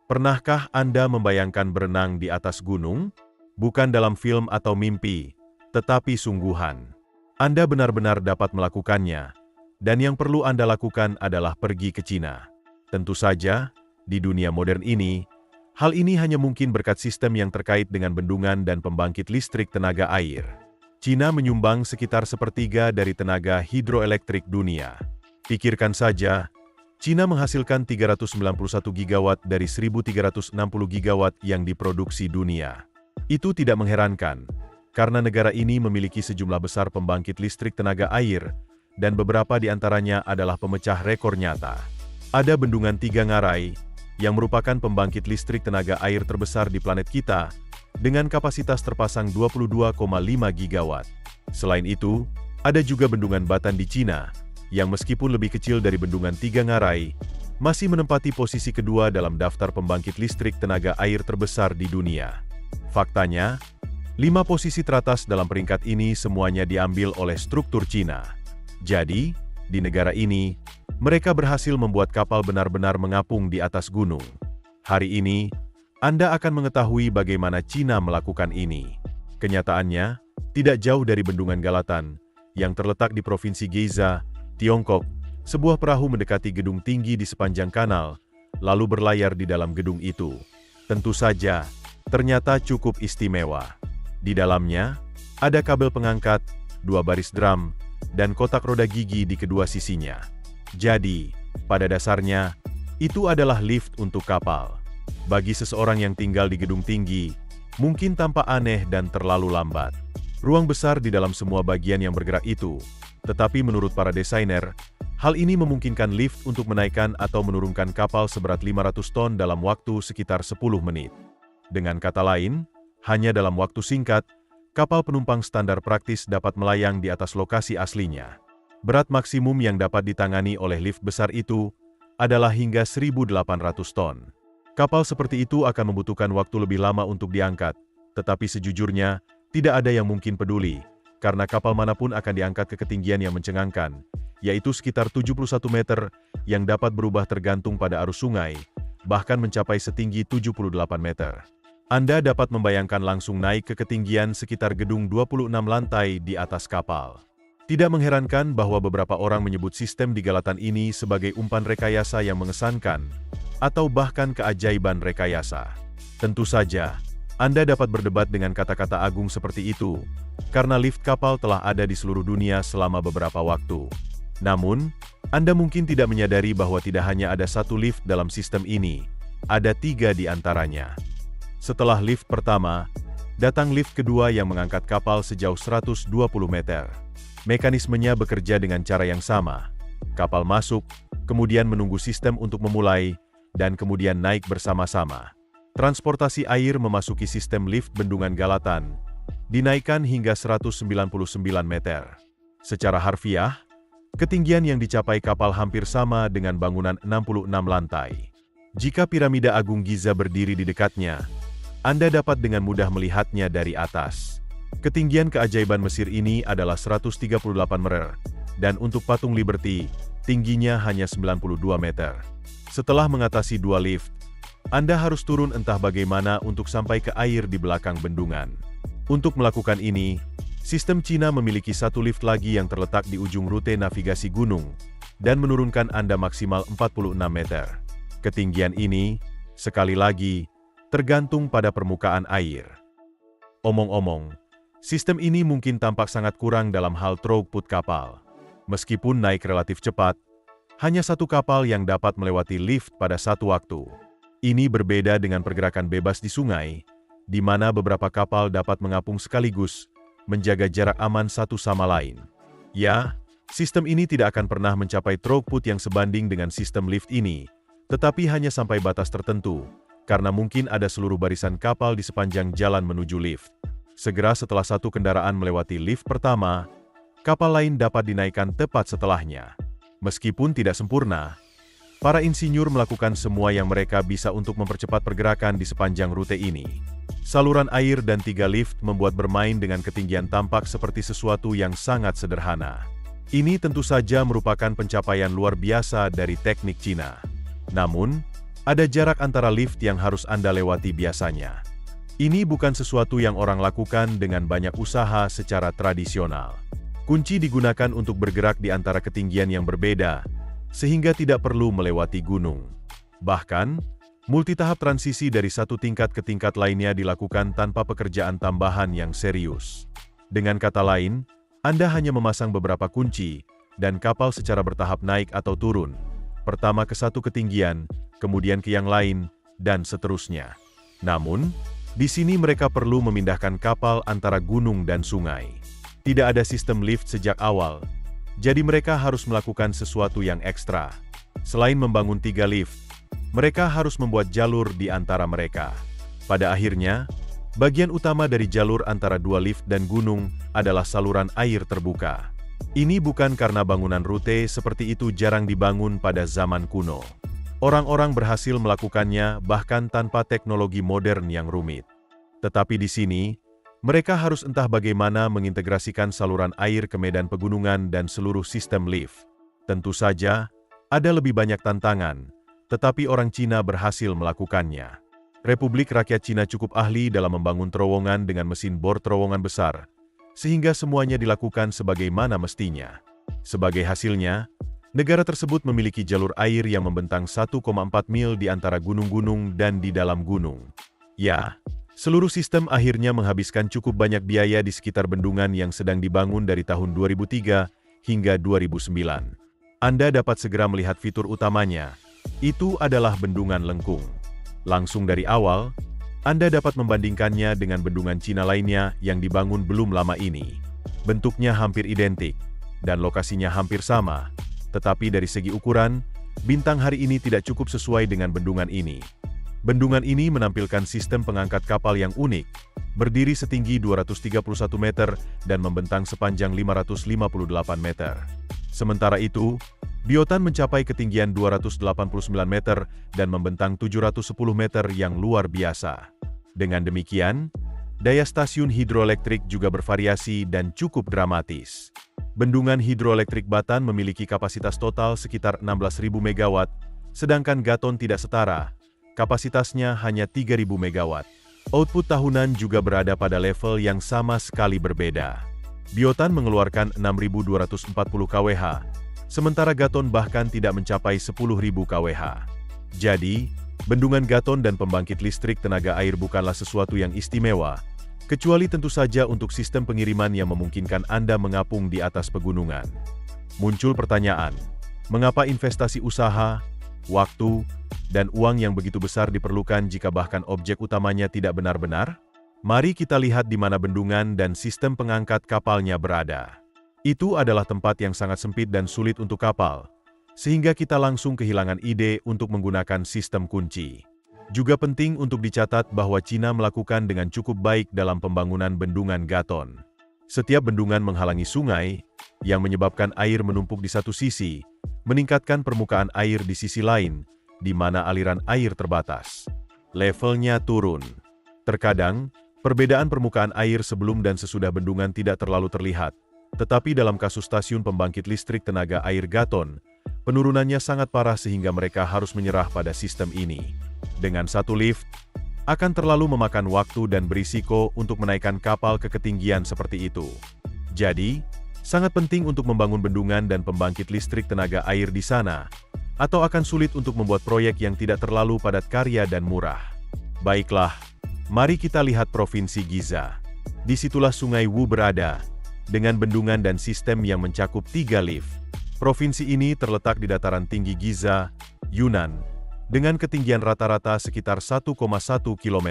Pernahkah Anda membayangkan berenang di atas gunung? Bukan dalam film atau mimpi, tetapi sungguhan. Anda benar-benar dapat melakukannya, dan yang perlu Anda lakukan adalah pergi ke Cina. Tentu saja, di dunia modern ini, hal ini hanya mungkin berkat sistem yang terkait dengan bendungan dan pembangkit listrik tenaga air. Cina menyumbang sekitar sepertiga dari tenaga hidroelektrik dunia. Pikirkan saja, Cina menghasilkan 391 gigawatt dari 1.360 gigawatt yang diproduksi dunia. Itu tidak mengherankan, karena negara ini memiliki sejumlah besar pembangkit listrik tenaga air, dan beberapa di antaranya adalah pemecah rekor nyata. Ada bendungan Tiga Ngarai, yang merupakan pembangkit listrik tenaga air terbesar di planet kita, dengan kapasitas terpasang 22,5 gigawatt. Selain itu, ada juga bendungan Batan di Cina, yang meskipun lebih kecil dari bendungan Tiga Ngarai, masih menempati posisi kedua dalam daftar pembangkit listrik tenaga air terbesar di dunia. Faktanya, 5 posisi teratas dalam peringkat ini semuanya diambil oleh struktur Cina. Jadi, di negara ini, mereka berhasil membuat kapal benar-benar mengapung di atas gunung. Hari ini, Anda akan mengetahui bagaimana Cina melakukan ini. Kenyataannya, tidak jauh dari bendungan Galatan, yang terletak di Provinsi Geza, Tiongkok, sebuah perahu mendekati gedung tinggi di sepanjang kanal, lalu berlayar di dalam gedung itu. Tentu saja, ternyata cukup istimewa. Di dalamnya, ada kabel pengangkat, 2 baris drum, dan kotak roda gigi di kedua sisinya. Jadi, pada dasarnya, itu adalah lift untuk kapal. Bagi seseorang yang tinggal di gedung tinggi, mungkin tampak aneh dan terlalu lambat. Ruang besar di dalam semua bagian yang bergerak itu, tetapi menurut para desainer, hal ini memungkinkan lift untuk menaikkan atau menurunkan kapal seberat 500 ton dalam waktu sekitar 10 menit. Dengan kata lain, hanya dalam waktu singkat, kapal penumpang standar praktis dapat melayang di atas lokasi aslinya. Berat maksimum yang dapat ditangani oleh lift besar itu adalah hingga 1.800 ton. Kapal seperti itu akan membutuhkan waktu lebih lama untuk diangkat, tetapi sejujurnya, tidak ada yang mungkin peduli, karena kapal manapun akan diangkat ke ketinggian yang mencengangkan, yaitu sekitar 71 meter, yang dapat berubah tergantung pada arus sungai, bahkan mencapai setinggi 78 meter. Anda dapat membayangkan langsung naik ke ketinggian sekitar gedung 26 lantai di atas kapal. Tidak mengherankan bahwa beberapa orang menyebut sistem di Galatan ini sebagai umpan rekayasa yang mengesankan, atau bahkan keajaiban rekayasa. Tentu saja, Anda dapat berdebat dengan kata-kata agung seperti itu, karena lift kapal telah ada di seluruh dunia selama beberapa waktu. Namun, Anda mungkin tidak menyadari bahwa tidak hanya ada satu lift dalam sistem ini, ada 3 di antaranya. Setelah lift pertama, datang lift kedua yang mengangkat kapal sejauh 120 meter. Mekanismenya bekerja dengan cara yang sama. Kapal masuk, kemudian menunggu sistem untuk memulai, dan kemudian naik bersama-sama. Transportasi air memasuki sistem lift bendungan Galatan, dinaikkan hingga 199 meter. Secara harfiah, ketinggian yang dicapai kapal hampir sama dengan bangunan 66 lantai. Jika piramida Agung Giza berdiri di dekatnya, Anda dapat dengan mudah melihatnya dari atas. Ketinggian keajaiban Mesir ini adalah 138 meter, dan untuk patung Liberty, tingginya hanya 92 meter. Setelah mengatasi 2 lift, Anda harus turun entah bagaimana untuk sampai ke air di belakang bendungan. Untuk melakukan ini, sistem Cina memiliki 1 lift lagi yang terletak di ujung rute navigasi gunung, dan menurunkan Anda maksimal 46 meter. Ketinggian ini, sekali lagi, tergantung pada permukaan air. Omong-omong, sistem ini mungkin tampak sangat kurang dalam hal throughput kapal. Meskipun naik relatif cepat, hanya 1 kapal yang dapat melewati lift pada satu waktu. Ini berbeda dengan pergerakan bebas di sungai, di mana beberapa kapal dapat mengapung sekaligus, menjaga jarak aman satu sama lain. Ya, sistem ini tidak akan pernah mencapai throughput yang sebanding dengan sistem lift ini, tetapi hanya sampai batas tertentu, karena mungkin ada seluruh barisan kapal di sepanjang jalan menuju lift. Segera setelah satu kendaraan melewati lift pertama, kapal lain dapat dinaikkan tepat setelahnya. Meskipun tidak sempurna, para insinyur melakukan semua yang mereka bisa untuk mempercepat pergerakan di sepanjang rute ini. Saluran air dan 3 lift membuat bermain dengan ketinggian tampak seperti sesuatu yang sangat sederhana. Ini tentu saja merupakan pencapaian luar biasa dari teknik Cina. Namun, Ada jarak antara lift yang harus Anda lewati biasanya. Ini bukan sesuatu yang orang lakukan dengan banyak usaha secara tradisional. Kunci digunakan untuk bergerak di antara ketinggian yang berbeda, sehingga tidak perlu melewati gunung. Bahkan, multitahap transisi dari satu tingkat ke tingkat lainnya dilakukan tanpa pekerjaan tambahan yang serius. Dengan kata lain, Anda hanya memasang beberapa kunci, dan kapal secara bertahap naik atau turun. Pertama ke satu ketinggian, kemudian ke yang lain, dan seterusnya. Namun, di sini mereka perlu memindahkan kapal antara gunung dan sungai. Tidak ada sistem lift sejak awal, jadi mereka harus melakukan sesuatu yang ekstra. Selain membangun 3 lift, mereka harus membuat jalur di antara mereka. Pada akhirnya, bagian utama dari jalur antara 2 lift dan gunung adalah saluran air terbuka. Ini bukan karena bangunan rute seperti itu jarang dibangun pada zaman kuno. Orang-orang berhasil melakukannya bahkan tanpa teknologi modern yang rumit. Tetapi di sini, mereka harus entah bagaimana mengintegrasikan saluran air ke medan pegunungan dan seluruh sistem lift. Tentu saja, ada lebih banyak tantangan, tetapi orang Cina berhasil melakukannya. Republik Rakyat Cina cukup ahli dalam membangun terowongan dengan mesin bor terowongan besar, sehingga semuanya dilakukan sebagaimana mestinya. Sebagai hasilnya, negara tersebut memiliki jalur air yang membentang 1,4 mil di antara gunung-gunung dan di dalam gunung. Ya, seluruh sistem akhirnya menghabiskan cukup banyak biaya di sekitar bendungan yang sedang dibangun dari tahun 2003 hingga 2009. Anda dapat segera melihat fitur utamanya. Itu adalah bendungan lengkung. Langsung dari awal, Anda dapat membandingkannya dengan bendungan Cina lainnya yang dibangun belum lama ini. Bentuknya hampir identik, dan lokasinya hampir sama. Tetapi dari segi ukuran, bintang hari ini tidak cukup sesuai dengan bendungan ini. Bendungan ini menampilkan sistem pengangkat kapal yang unik, berdiri setinggi 231 meter dan membentang sepanjang 558 meter. Sementara itu, Biotan mencapai ketinggian 289 meter dan membentang 710 meter yang luar biasa. Dengan demikian, daya stasiun hidroelektrik juga bervariasi dan cukup dramatis. Bendungan hidroelektrik Batan memiliki kapasitas total sekitar 16.000 megawatt, sedangkan Gaton tidak setara. Kapasitasnya hanya 3.000 megawatt. Output tahunan juga berada pada level yang sama sekali berbeda. Biotan mengeluarkan 6.240 kWh, sementara Gaton bahkan tidak mencapai 10.000 kWh. Jadi, bendungan Gaton dan pembangkit listrik tenaga air bukanlah sesuatu yang istimewa, kecuali tentu saja untuk sistem pengiriman yang memungkinkan Anda mengapung di atas pegunungan. Muncul pertanyaan, mengapa investasi usaha, waktu, dan uang yang begitu besar diperlukan jika bahkan objek utamanya tidak benar-benar? Mari kita lihat di mana bendungan dan sistem pengangkat kapalnya berada. Itu adalah tempat yang sangat sempit dan sulit untuk kapal, sehingga kita langsung kehilangan ide untuk menggunakan sistem kunci. Juga penting untuk dicatat bahwa Cina melakukan dengan cukup baik dalam pembangunan bendungan Gaton. Setiap bendungan menghalangi sungai, yang menyebabkan air menumpuk di satu sisi, meningkatkan permukaan air di sisi lain, di mana aliran air terbatas. Levelnya turun. Terkadang, perbedaan permukaan air sebelum dan sesudah bendungan tidak terlalu terlihat, tetapi dalam kasus stasiun pembangkit listrik tenaga air Gaton, penurunannya sangat parah sehingga mereka harus menyerah pada sistem ini. Dengan satu lift, akan terlalu memakan waktu dan berisiko untuk menaikkan kapal ke ketinggian seperti itu. Jadi, sangat penting untuk membangun bendungan dan pembangkit listrik tenaga air di sana, atau akan sulit untuk membuat proyek yang tidak terlalu padat karya dan murah. Baiklah, mari kita lihat Provinsi Giza. Disitulah Sungai Wu berada, dengan bendungan dan sistem yang mencakup 3 lift. Provinsi ini terletak di dataran tinggi Giza, Yunnan, dengan ketinggian rata-rata sekitar 1,1 km.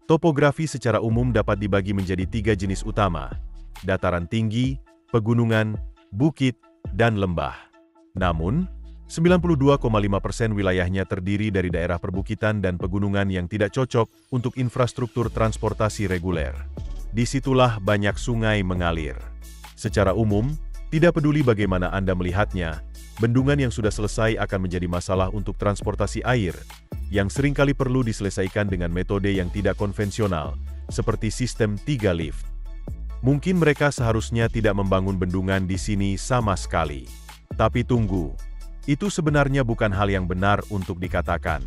Topografi secara umum dapat dibagi menjadi 3 jenis utama: dataran tinggi, pegunungan, bukit, dan lembah. Namun, 92,5% wilayahnya terdiri dari daerah perbukitan dan pegunungan yang tidak cocok untuk infrastruktur transportasi reguler. Disitulah banyak sungai mengalir. Secara umum, tidak peduli bagaimana Anda melihatnya, bendungan yang sudah selesai akan menjadi masalah untuk transportasi air, yang seringkali perlu diselesaikan dengan metode yang tidak konvensional, seperti sistem 3 lift. Mungkin mereka seharusnya tidak membangun bendungan di sini sama sekali. Tapi tunggu, itu sebenarnya bukan hal yang benar untuk dikatakan.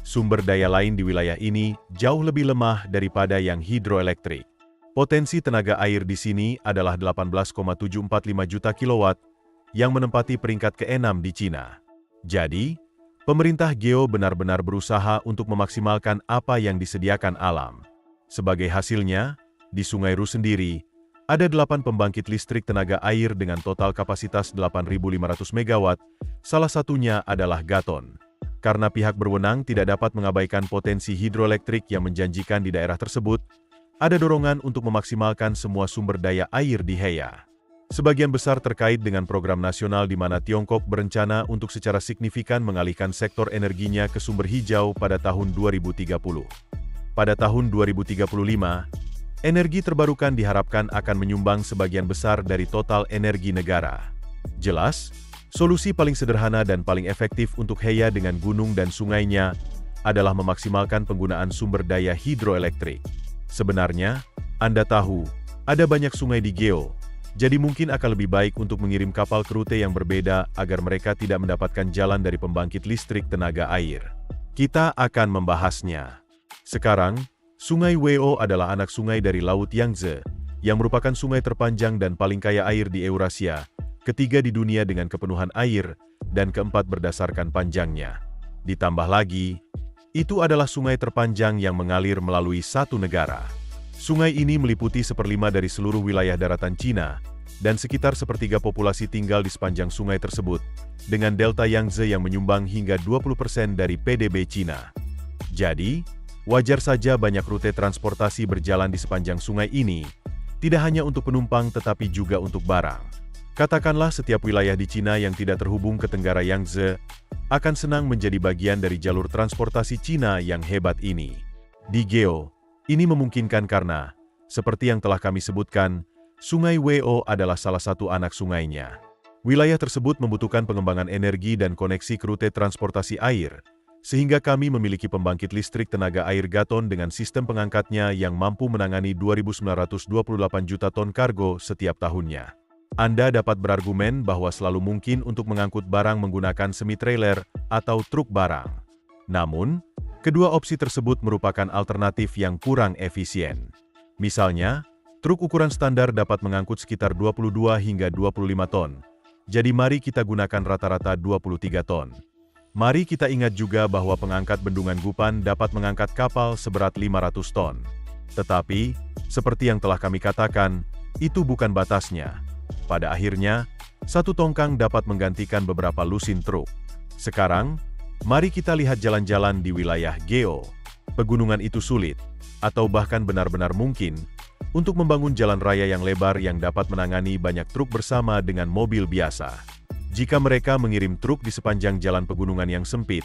Sumber daya lain di wilayah ini jauh lebih lemah daripada yang hidroelektrik. Potensi tenaga air di sini adalah 18,745 juta kilowatt yang menempati peringkat ke-6 di Cina. Jadi, pemerintah Geo benar-benar berusaha untuk memaksimalkan apa yang disediakan alam. Sebagai hasilnya, di Sungai Ru sendiri, ada 8 pembangkit listrik tenaga air dengan total kapasitas 8.500 megawatt, salah satunya adalah Gaton. Karena pihak berwenang tidak dapat mengabaikan potensi hidroelektrik yang menjanjikan di daerah tersebut, ada dorongan untuk memaksimalkan semua sumber daya air di Heya. Sebagian besar terkait dengan program nasional di mana Tiongkok berencana untuk secara signifikan mengalihkan sektor energinya ke sumber hijau pada tahun 2030. Pada tahun 2035, energi terbarukan diharapkan akan menyumbang sebagian besar dari total energi negara. Jelas, solusi paling sederhana dan paling efektif untuk Heya dengan gunung dan sungainya adalah memaksimalkan penggunaan sumber daya hidroelektrik. Sebenarnya, Anda tahu, ada banyak sungai di Geo, jadi mungkin akan lebih baik untuk mengirim kapal ke rute yang berbeda agar mereka tidak mendapatkan jalan dari pembangkit listrik tenaga air. Kita akan membahasnya. Sekarang, Sungai Wo adalah anak sungai dari Laut Yangtze, yang merupakan sungai terpanjang dan paling kaya air di Eurasia, ketiga di dunia dengan kepenuhan air, dan keempat berdasarkan panjangnya. Ditambah lagi, itu adalah sungai terpanjang yang mengalir melalui satu negara. Sungai ini meliputi 1/5 dari seluruh wilayah daratan Cina, dan sekitar 1/3 populasi tinggal di sepanjang sungai tersebut, dengan delta Yangtze yang menyumbang hingga 20% dari PDB Cina. Jadi, wajar saja banyak rute transportasi berjalan di sepanjang sungai ini, tidak hanya untuk penumpang tetapi juga untuk barang. Katakanlah setiap wilayah di Cina yang tidak terhubung ke Tenggara Yangtze akan senang menjadi bagian dari jalur transportasi Cina yang hebat ini. Di Geo, ini memungkinkan karena, seperti yang telah kami sebutkan, Sungai Wo adalah salah satu anak sungainya. Wilayah tersebut membutuhkan pengembangan energi dan koneksi ke rute transportasi air, sehingga kami memiliki pembangkit listrik tenaga air Gaton dengan sistem pengangkatnya yang mampu menangani 2.928 juta ton kargo setiap tahunnya. Anda dapat berargumen bahwa selalu mungkin untuk mengangkut barang menggunakan semi-trailer atau truk barang. Namun, kedua opsi tersebut merupakan alternatif yang kurang efisien. Misalnya, truk ukuran standar dapat mengangkut sekitar 22 hingga 25 ton. Jadi mari kita gunakan rata-rata 23 ton. Mari kita ingat juga bahwa pengangkat bendungan Gupan dapat mengangkat kapal seberat 500 ton. Tetapi, seperti yang telah kami katakan, itu bukan batasnya. Pada akhirnya, satu tongkang dapat menggantikan beberapa lusin truk. Sekarang, mari kita lihat jalan-jalan di wilayah Geo. Pegunungan itu sulit, atau bahkan benar-benar mungkin, untuk membangun jalan raya yang lebar yang dapat menangani banyak truk bersama dengan mobil biasa. Jika mereka mengirim truk di sepanjang jalan pegunungan yang sempit,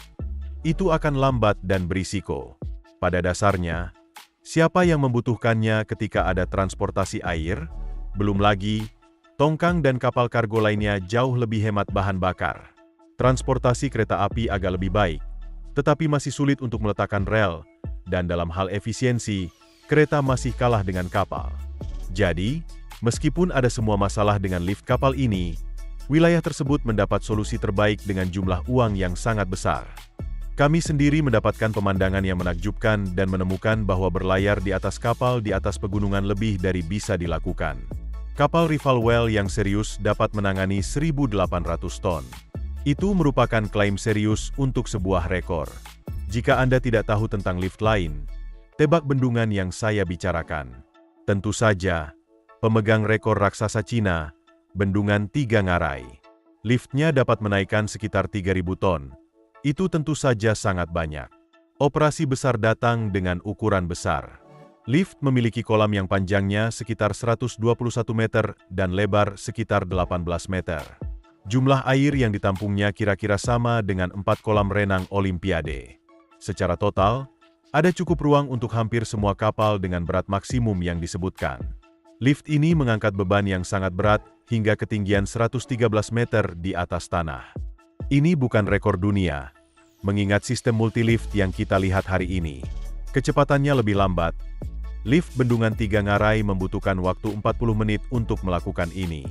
itu akan lambat dan berisiko. Pada dasarnya, siapa yang membutuhkannya ketika ada transportasi air? Belum lagi, tongkang dan kapal kargo lainnya jauh lebih hemat bahan bakar. Transportasi kereta api agak lebih baik, tetapi masih sulit untuk meletakkan rel, dan dalam hal efisiensi, kereta masih kalah dengan kapal. Jadi, meskipun ada semua masalah dengan lift kapal ini, wilayah tersebut mendapat solusi terbaik dengan jumlah uang yang sangat besar. Kami sendiri mendapatkan pemandangan yang menakjubkan dan menemukan bahwa berlayar di atas kapal di atas pegunungan lebih dari bisa dilakukan. Kapal rival Well yang serius dapat menangani 1.800 ton. Itu merupakan klaim serius untuk sebuah rekor. Jika Anda tidak tahu tentang lift lain, tebak bendungan yang saya bicarakan. Tentu saja, pemegang rekor raksasa Cina, Bendungan Tiga Ngarai. Liftnya dapat menaikkan sekitar 3.000 ton. Itu tentu saja sangat banyak. Operasi besar datang dengan ukuran besar. Lift memiliki kolam yang panjangnya sekitar 121 meter dan lebar sekitar 18 meter. Jumlah air yang ditampungnya kira-kira sama dengan 4 kolam renang Olimpiade. Secara total, ada cukup ruang untuk hampir semua kapal dengan berat maksimum yang disebutkan. Lift ini mengangkat beban yang sangat berat hingga ketinggian 113 meter di atas tanah. Ini bukan rekor dunia, mengingat sistem multilift yang kita lihat hari ini. Kecepatannya lebih lambat. Lift Bendungan Tiga Ngarai membutuhkan waktu 40 menit untuk melakukan ini.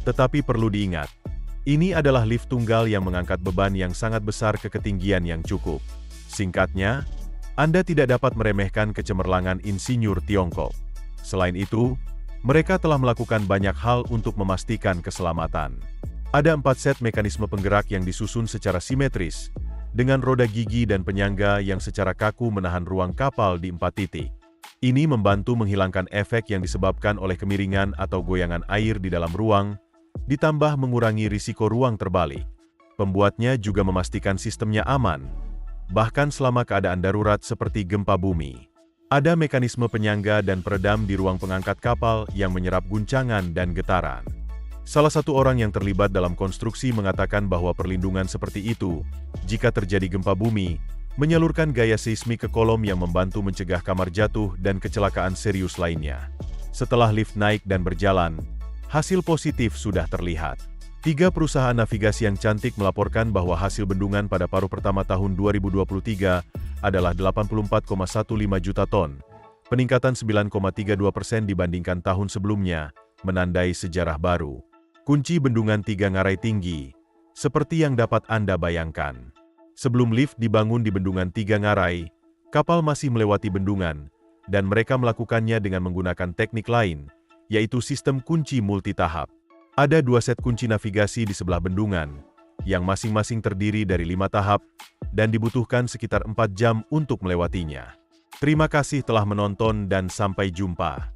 Tetapi perlu diingat, ini adalah lift tunggal yang mengangkat beban yang sangat besar ke ketinggian yang cukup. Singkatnya, Anda tidak dapat meremehkan kecemerlangan insinyur Tiongkok. Selain itu, mereka telah melakukan banyak hal untuk memastikan keselamatan. Ada 4 set mekanisme penggerak yang disusun secara simetris, dengan roda gigi dan penyangga yang secara kaku menahan ruang kapal di 4 titik. Ini membantu menghilangkan efek yang disebabkan oleh kemiringan atau goyangan air di dalam ruang, ditambah mengurangi risiko ruang terbalik. Pembuatnya juga memastikan sistemnya aman, bahkan selama keadaan darurat seperti gempa bumi. Ada mekanisme penyangga dan peredam di ruang pengangkat kapal yang menyerap guncangan dan getaran. Salah satu orang yang terlibat dalam konstruksi mengatakan bahwa perlindungan seperti itu, jika terjadi gempa bumi, menyalurkan gaya seismik ke kolom yang membantu mencegah kamar jatuh dan kecelakaan serius lainnya. Setelah lift naik dan berjalan, hasil positif sudah terlihat. 3 perusahaan navigasi yang cantik melaporkan bahwa hasil bendungan pada paruh pertama tahun 2023 adalah 84,15 juta ton, peningkatan 9,32% dibandingkan tahun sebelumnya, menandai sejarah baru. Kunci bendungan 3 ngarai tinggi, seperti yang dapat Anda bayangkan. Sebelum lift dibangun di bendungan 3 ngarai, kapal masih melewati bendungan, dan mereka melakukannya dengan menggunakan teknik lain, yaitu sistem kunci multitahap. Ada 2 set kunci navigasi di sebelah bendungan, yang masing-masing terdiri dari 5 tahap, dan dibutuhkan sekitar 4 jam untuk melewatinya. Terima kasih telah menonton dan sampai jumpa.